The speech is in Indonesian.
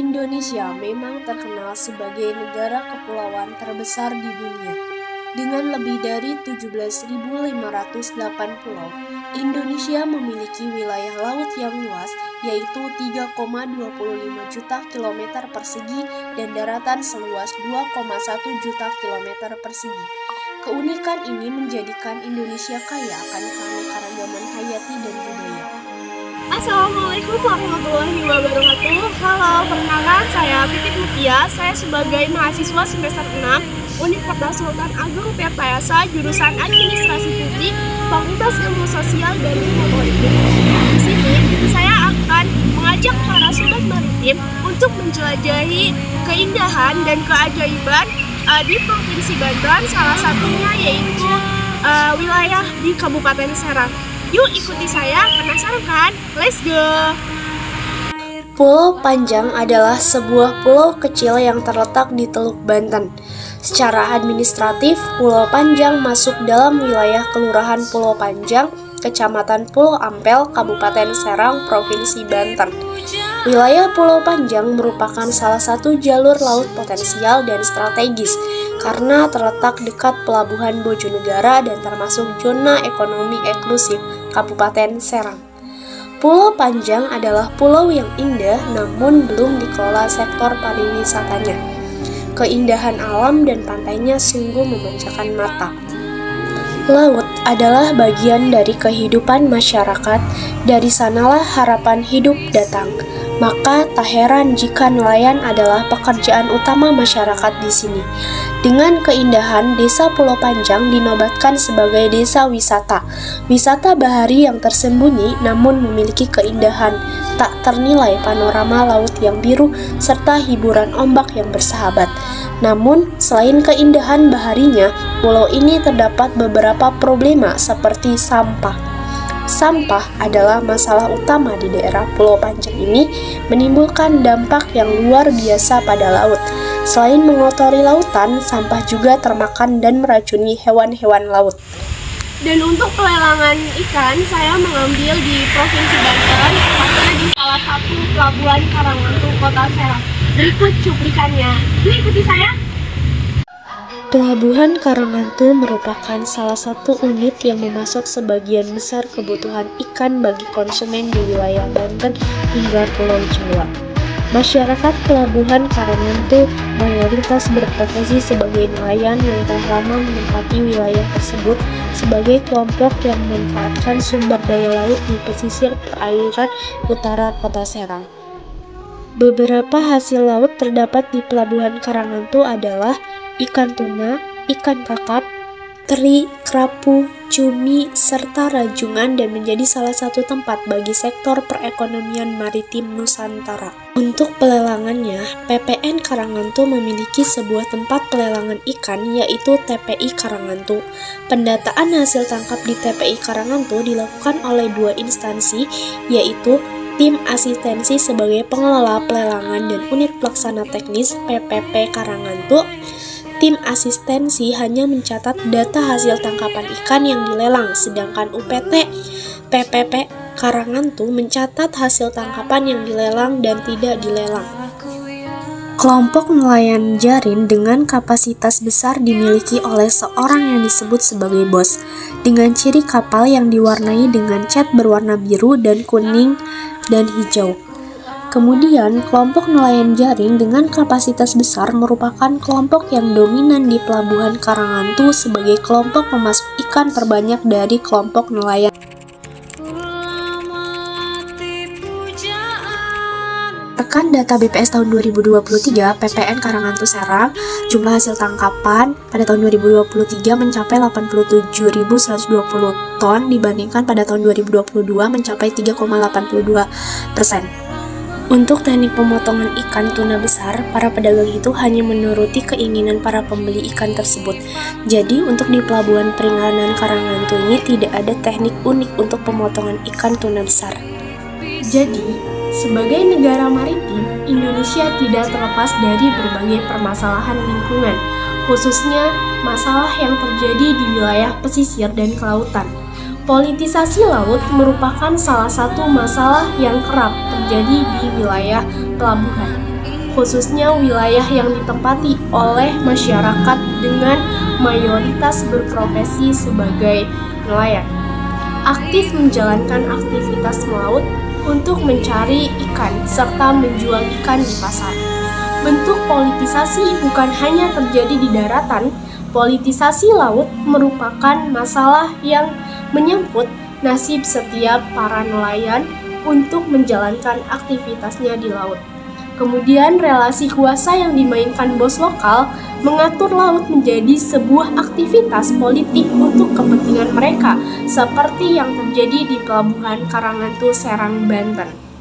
Indonesia memang terkenal sebagai negara kepulauan terbesar di dunia. Dengan lebih dari 17.508 pulau, Indonesia memiliki wilayah laut yang luas, yaitu 3,25 juta kilometer persegi dan daratan seluas 2,1 juta kilometer persegi. Keunikan ini menjadikan Indonesia kaya akan keanekaragaman hayati dan budaya. Assalamualaikum warahmatullahi wabarakatuh. Halo, perkenalkan saya Titik Mutia. Saya sebagai mahasiswa semester 6 Universitas Sultan Agung Tirtayasa, jurusan Administrasi Publik, Fakultas Ilmu Sosial dan Ilmu Politik. Di sini saya akan mengajak para sobat maritim untuk menjelajahi keindahan dan keajaiban di Provinsi Banten, salah satunya yaitu wilayah di Kabupaten Serang. Yuk ikuti saya, penasaran kan? Let's go! Pulau Panjang adalah sebuah pulau kecil yang terletak di Teluk Banten. Secara administratif, Pulau Panjang masuk dalam wilayah Kelurahan Pulau Panjang, Kecamatan Pulau Ampel, Kabupaten Serang, Provinsi Banten. Wilayah Pulau Panjang merupakan salah satu jalur laut potensial dan strategis karena terletak dekat Pelabuhan Bojonegara dan termasuk zona ekonomi eksklusif Kabupaten Serang. Pulau Panjang adalah pulau yang indah namun belum dikelola sektor pariwisatanya. Keindahan alam dan pantainya sungguh memanjakan mata. Laut adalah bagian dari kehidupan masyarakat, dari sanalah harapan hidup datang. Maka tak heran jika nelayan adalah pekerjaan utama masyarakat di sini. Dengan keindahan, Desa Pulau Panjang dinobatkan sebagai desa wisata. Wisata bahari yang tersembunyi namun memiliki keindahan, tak ternilai panorama laut yang biru serta hiburan ombak yang bersahabat. Namun, selain keindahan baharinya, pulau ini terdapat beberapa problema seperti sampah. Sampah adalah masalah utama di daerah Pulau Panjang ini, menimbulkan dampak yang luar biasa pada laut. Selain mengotori lautan, sampah juga termakan dan meracuni hewan-hewan laut. Dan untuk pelelangan ikan, saya mengambil di Provinsi Banten, tepatnya di salah satu pelabuhan Karangmantu, Kota Serang. Berikut cuplikannya. Yuk ikuti saya. Pelabuhan Karangmantu merupakan salah satu unit yang memasok sebagian besar kebutuhan ikan bagi konsumen di wilayah Banten hingga Pulau Jawa. Masyarakat Pelabuhan Karangmantu mayoritas berprofesi sebagai nelayan yang telah lama menempati wilayah tersebut sebagai kelompok yang memanfaatkan sumber daya laut di pesisir perairan utara Kota Serang. Beberapa hasil laut terdapat di Pelabuhan Karangmantu adalah ikan tuna, ikan kakap, teri, kerapu, cumi, serta rajungan dan menjadi salah satu tempat bagi sektor perekonomian maritim Nusantara. Untuk pelelangannya, PPN Karangmantu memiliki sebuah tempat pelelangan ikan yaitu TPI Karangmantu. Pendataan hasil tangkap di TPI Karangmantu dilakukan oleh dua instansi yaitu Tim Asistensi sebagai pengelola pelelangan dan Unit Pelaksana Teknis PPP Karangmantu. Tim asistensi hanya mencatat data hasil tangkapan ikan yang dilelang, sedangkan UPT PPP Karangmantu mencatat hasil tangkapan yang dilelang dan tidak dilelang. Kelompok nelayan jaring dengan kapasitas besar dimiliki oleh seorang yang disebut sebagai bos, dengan ciri kapal yang diwarnai dengan cat berwarna biru dan kuning dan hijau. Kemudian, kelompok nelayan jaring dengan kapasitas besar merupakan kelompok yang dominan di Pelabuhan Karangmantu sebagai kelompok pemasok ikan terbanyak dari kelompok nelayan. Rekan data BPS tahun 2023, PPN Karangmantu Serang, jumlah hasil tangkapan pada tahun 2023 mencapai 87.120 ton dibandingkan pada tahun 2022 mencapai 3,82%. Untuk teknik pemotongan ikan tuna besar, para pedagang itu hanya menuruti keinginan para pembeli ikan tersebut. Jadi, untuk di Pelabuhan Perikanan Karangmantu ini tidak ada teknik unik untuk pemotongan ikan tuna besar. Jadi, sebagai negara maritim, Indonesia tidak terlepas dari berbagai permasalahan lingkungan, khususnya masalah yang terjadi di wilayah pesisir dan kelautan. Politisasi laut merupakan salah satu masalah yang kerap terjadi di wilayah pelabuhan. khususnya wilayah yang ditempati oleh masyarakat dengan mayoritas berprofesi sebagai nelayan. Aktif menjalankan aktivitas melaut untuk mencari ikan serta menjual ikan di pasar. Bentuk politisasi bukan hanya terjadi di daratan. Politisasi laut merupakan masalah yang menyangkut nasib setiap para nelayan untuk menjalankan aktivitasnya di laut. Kemudian relasi kuasa yang dimainkan bos lokal mengatur laut menjadi sebuah aktivitas politik untuk kepentingan mereka, seperti yang terjadi di Pelabuhan Karangantu, Serang, Banten.